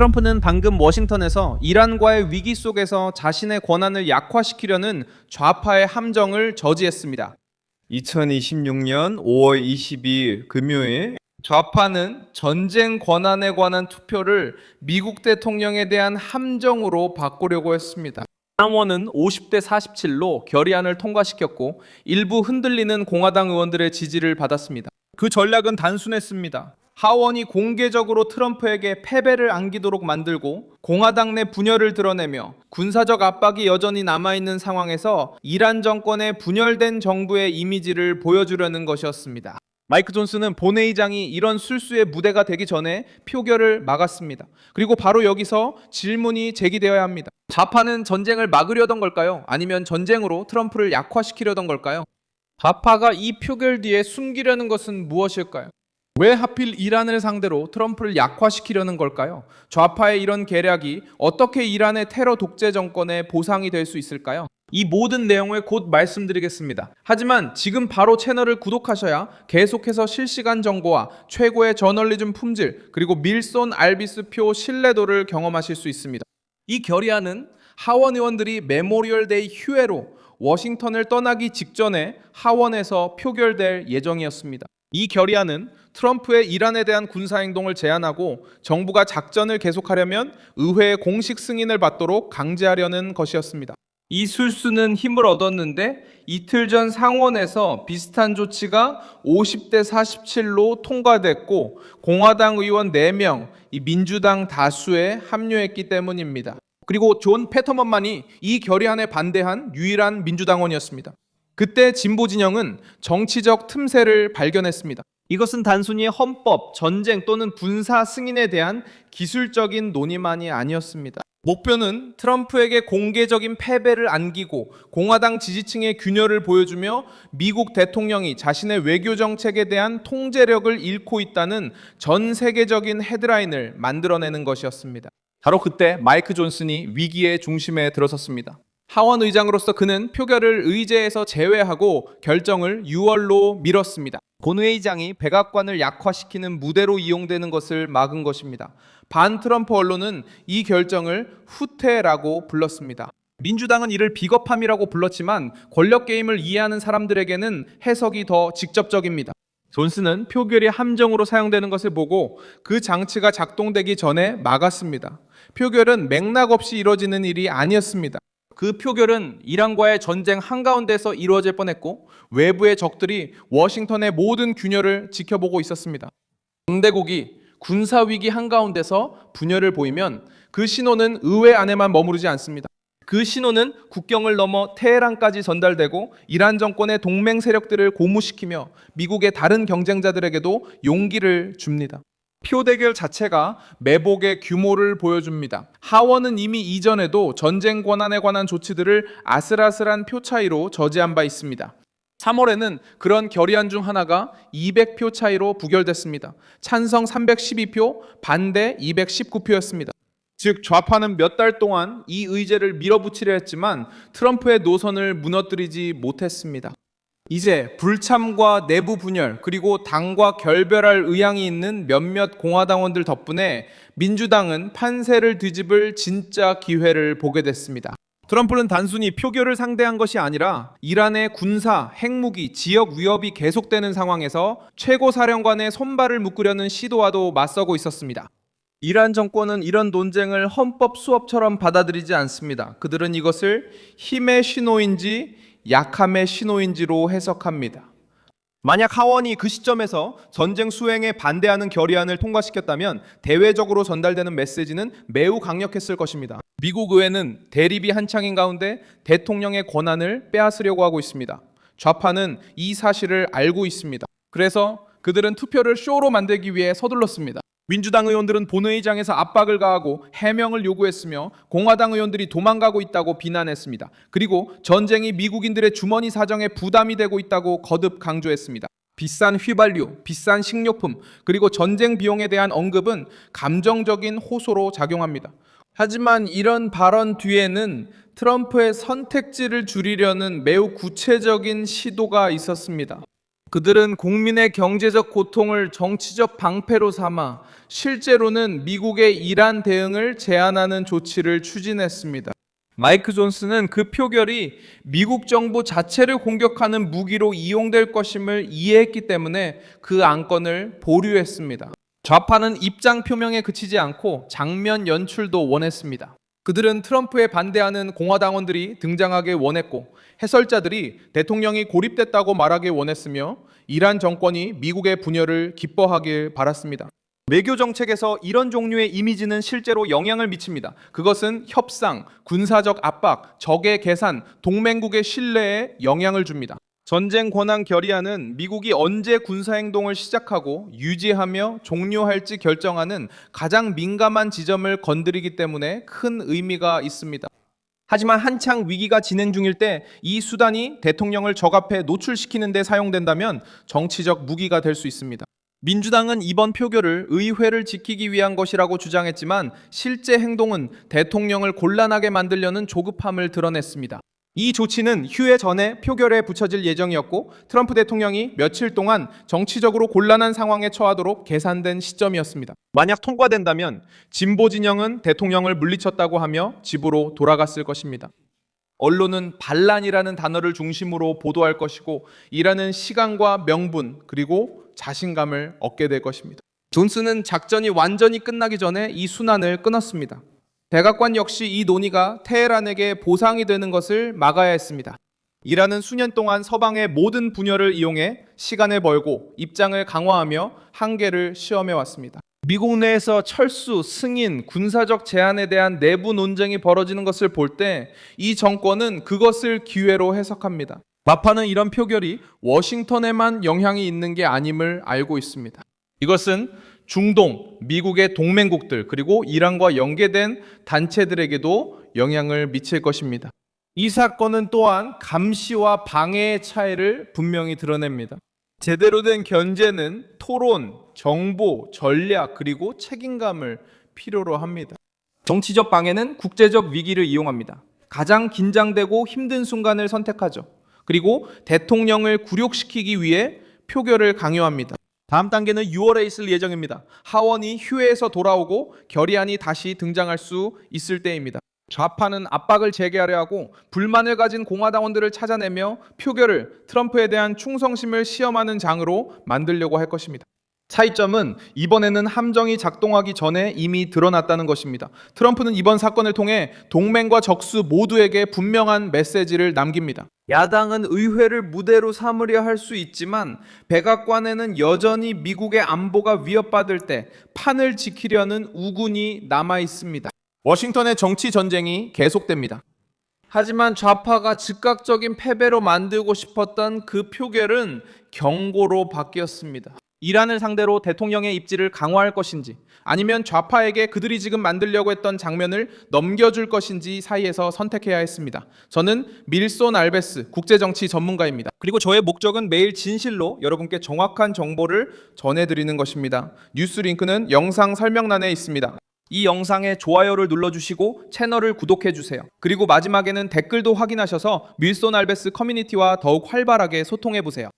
트럼프는 방금 워싱턴에서 이란과의 위기 속에서 자신의 권한을 약화시키려는 좌파의 함정을 저지했습니다. 2026년 5월 22일 금요일 좌파는 전쟁 권한에 관한 투표를 미국 대통령에 대한 함정으로 바꾸려고 했습니다. 상원은 50대 47로 결의안을 통과시켰고 일부 흔들리는 공화당 의원들의 지지를 받았습니다. 그 전략은 단순했습니다. 하원이 공개적으로 트럼프에게 패배를 안기도록 만들고 공화당 내 분열을 드러내며 군사적 압박이 여전히 남아있는 상황에서 이란 정권의 분열된 정부의 이미지를 보여주려는 것이었습니다. 마이크 존슨은 본회의장이 이런 술수의 무대가 되기 전에 표결을 막았습니다. 그리고 바로 여기서 질문이 제기되어야 합니다. 좌파는 전쟁을 막으려던 걸까요? 아니면 전쟁으로 트럼프를 약화시키려던 걸까요? 좌파가 이 표결 뒤에 숨기려는 것은 무엇일까요? 왜 하필 이란을 상대로 트럼프를 약화시키려는 걸까요? 좌파의 이런 계략이 어떻게 이란의 테러 독재 정권의 보상이 될 수 있을까요? 이 모든 내용을 곧 말씀드리겠습니다. 하지만 지금 바로 채널을 구독하셔야 계속해서 실시간 정보와 최고의 저널리즘 품질 그리고 밀손 알비스 표 신뢰도를 경험하실 수 있습니다. 이 결의안은 하원 의원들이 메모리얼 데이 휴회로 워싱턴을 떠나기 직전에 하원에서 표결될 예정이었습니다. 이 결의안은 트럼프의 이란에 대한 군사행동을 제한하고 정부가 작전을 계속하려면 의회의 공식 승인을 받도록 강제하려는 것이었습니다. 이 술수는 힘을 얻었는데 이틀 전 상원에서 비슷한 조치가 50대 47로 통과됐고 공화당 의원 4명, 이 민주당 다수에 합류했기 때문입니다. 그리고 존 패터먼만이 이 결의안에 반대한 유일한 민주당원이었습니다. 그때 진보 진영은 정치적 틈새를 발견했습니다. 이것은 단순히 헌법, 전쟁 또는 군사 승인에 대한 기술적인 논의만이 아니었습니다. 목표는 트럼프에게 공개적인 패배를 안기고 공화당 지지층의 균열을 보여주며 미국 대통령이 자신의 외교 정책에 대한 통제력을 잃고 있다는 전 세계적인 헤드라인을 만들어내는 것이었습니다. 바로 그때 마이크 존슨이 위기의 중심에 들어섰습니다. 하원 의장으로서 그는 표결을 의제에서 제외하고 결정을 6월로 미뤘습니다. 본회의장이 백악관을 약화시키는 무대로 이용되는 것을 막은 것입니다. 반 트럼프 언론은 이 결정을 후퇴라고 불렀습니다. 민주당은 이를 비겁함이라고 불렀지만 권력 게임을 이해하는 사람들에게는 해석이 더 직접적입니다. 존슨은 표결이 함정으로 사용되는 것을 보고 그 장치가 작동되기 전에 막았습니다. 표결은 맥락 없이 이루어지는 일이 아니었습니다. 그 표결은 이란과의 전쟁 한가운데서 이루어질 뻔했고 외부의 적들이 워싱턴의 모든 균열을 지켜보고 있었습니다. 강대국이 군사위기 한가운데서 분열을 보이면 그 신호는 의회 안에만 머무르지 않습니다. 그 신호는 국경을 넘어 테헤란까지 전달되고 이란 정권의 동맹 세력들을 고무시키며 미국의 다른 경쟁자들에게도 용기를 줍니다. 표 대결 자체가 매복의 규모를 보여줍니다. 하원은 이미 이전에도 전쟁 권한에 관한 조치들을 아슬아슬한 표 차이로 저지한 바 있습니다. 3월에는 그런 결의안 중 하나가 200표 차이로 부결됐습니다. 찬성 312표, 반대 219표였습니다. 즉 좌파는 몇 달 동안 이 의제를 밀어붙이려 했지만 트럼프의 노선을 무너뜨리지 못했습니다. 이제 불참과 내부 분열 그리고 당과 결별할 의향이 있는 몇몇 공화당원들 덕분에 민주당은 판세를 뒤집을 진짜 기회를 보게 됐습니다. 트럼프는 단순히 표결을 상대한 것이 아니라 이란의 군사, 핵무기, 지역 위협이 계속되는 상황에서 최고사령관의 손발을 묶으려는 시도와도 맞서고 있었습니다. 이란 정권은 이런 논쟁을 헌법 수업처럼 받아들이지 않습니다. 그들은 이것을 힘의 신호인지 약함의 신호인지로 해석합니다. 만약 하원이 그 시점에서 전쟁 수행에 반대하는 결의안을 통과시켰다면 대외적으로 전달되는 메시지는 매우 강력했을 것입니다. 미국 의회는 대립이 한창인 가운데 대통령의 권한을 빼앗으려고 하고 있습니다. 좌파는 이 사실을 알고 있습니다. 그래서 그들은 투표를 쇼로 만들기 위해 서둘렀습니다. 민주당 의원들은 본회의장에서 압박을 가하고 해명을 요구했으며 공화당 의원들이 도망가고 있다고 비난했습니다. 그리고 전쟁이 미국인들의 주머니 사정에 부담이 되고 있다고 거듭 강조했습니다. 비싼 휘발유, 비싼 식료품, 그리고 전쟁 비용에 대한 언급은 감정적인 호소로 작용합니다. 하지만 이런 발언 뒤에는 트럼프의 선택지를 줄이려는 매우 구체적인 시도가 있었습니다. 그들은 국민의 경제적 고통을 정치적 방패로 삼아 실제로는 미국의 이란 대응을 제한하는 조치를 추진했습니다. 마이크 존슨은 그 표결이 미국 정부 자체를 공격하는 무기로 이용될 것임을 이해했기 때문에 그 안건을 보류했습니다. 좌파는 입장 표명에 그치지 않고 장면 연출도 원했습니다. 그들은 트럼프에 반대하는 공화당원들이 등장하길 원했고 해설자들이 대통령이 고립됐다고 말하길 원했으며 이란 정권이 미국의 분열을 기뻐하길 바랐습니다. 외교 정책에서 이런 종류의 이미지는 실제로 영향을 미칩니다. 그것은 협상, 군사적 압박, 적의 계산, 동맹국의 신뢰에 영향을 줍니다. 전쟁 권한 결의안은 미국이 언제 군사행동을 시작하고 유지하며 종료할지 결정하는 가장 민감한 지점을 건드리기 때문에 큰 의미가 있습니다. 하지만 한창 위기가 진행 중일 때 이 수단이 대통령을 적 앞에 노출시키는 데 사용된다면 정치적 무기가 될 수 있습니다. 민주당은 이번 표결을 의회를 지키기 위한 것이라고 주장했지만 실제 행동은 대통령을 곤란하게 만들려는 조급함을 드러냈습니다. 이 조치는 휴회 전에 표결에 붙여질 예정이었고 트럼프 대통령이 며칠 동안 정치적으로 곤란한 상황에 처하도록 계산된 시점이었습니다. 만약 통과된다면 진보 진영은 대통령을 물리쳤다고 하며 집으로 돌아갔을 것입니다. 언론은 반란이라는 단어를 중심으로 보도할 것이고 이라는 시간과 명분 그리고 자신감을 얻게 될 것입니다. 존슨은 작전이 완전히 끝나기 전에 이 순환을 끊었습니다. 백악관 역시 이 논의가 테헤란에게 보상이 되는 것을 막아야 했습니다. 이란은 수년 동안 서방의 모든 분열을 이용해 시간을 벌고 입장을 강화하며 한계를 시험해 왔습니다. 미국 내에서 철수, 승인, 군사적 제한에 대한 내부 논쟁이 벌어지는 것을 볼 때 이 정권은 그것을 기회로 해석합니다. 마파는 이런 표결이 워싱턴에만 영향이 있는 게 아님을 알고 있습니다. 이것은 중동, 미국의 동맹국들 그리고 이란과 연계된 단체들에게도 영향을 미칠 것입니다. 이 사건은 또한 감시와 방해의 차이를 분명히 드러냅니다. 제대로 된 견제는 토론, 정보, 전략 그리고 책임감을 필요로 합니다. 정치적 방해는 국제적 위기를 이용합니다. 가장 긴장되고 힘든 순간을 선택하죠. 그리고 대통령을 굴욕시키기 위해 표결을 강요합니다. 다음 단계는 6월에 있을 예정입니다. 하원이 휴회에서 돌아오고 결의안이 다시 등장할 수 있을 때입니다. 좌파는 압박을 재개하려 하고 불만을 가진 공화당원들을 찾아내며 표결을 트럼프에 대한 충성심을 시험하는 장으로 만들려고 할 것입니다. 차이점은 이번에는 함정이 작동하기 전에 이미 드러났다는 것입니다. 트럼프는 이번 사건을 통해 동맹과 적수 모두에게 분명한 메시지를 남깁니다. 야당은 의회를 무대로 삼으려 할 수 있지만 백악관에는 여전히 미국의 안보가 위협받을 때 판을 지키려는 우군이 남아 있습니다. 워싱턴의 정치 전쟁이 계속됩니다. 하지만 좌파가 즉각적인 패배로 만들고 싶었던 그 표결은 경고로 바뀌었습니다. 이란을 상대로 대통령의 입지를 강화할 것인지 아니면 좌파에게 그들이 지금 만들려고 했던 장면을 넘겨줄 것인지 사이에서 선택해야 했습니다. 저는 밀손 알베스 국제정치 전문가입니다. 그리고 저의 목적은 매일 진실로 여러분께 정확한 정보를 전해드리는 것입니다. 뉴스 링크는 영상 설명란에 있습니다. 이 영상에 좋아요를 눌러주시고 채널을 구독해주세요. 그리고 마지막에는 댓글도 확인하셔서 밀손 알베스 커뮤니티와 더욱 활발하게 소통해보세요.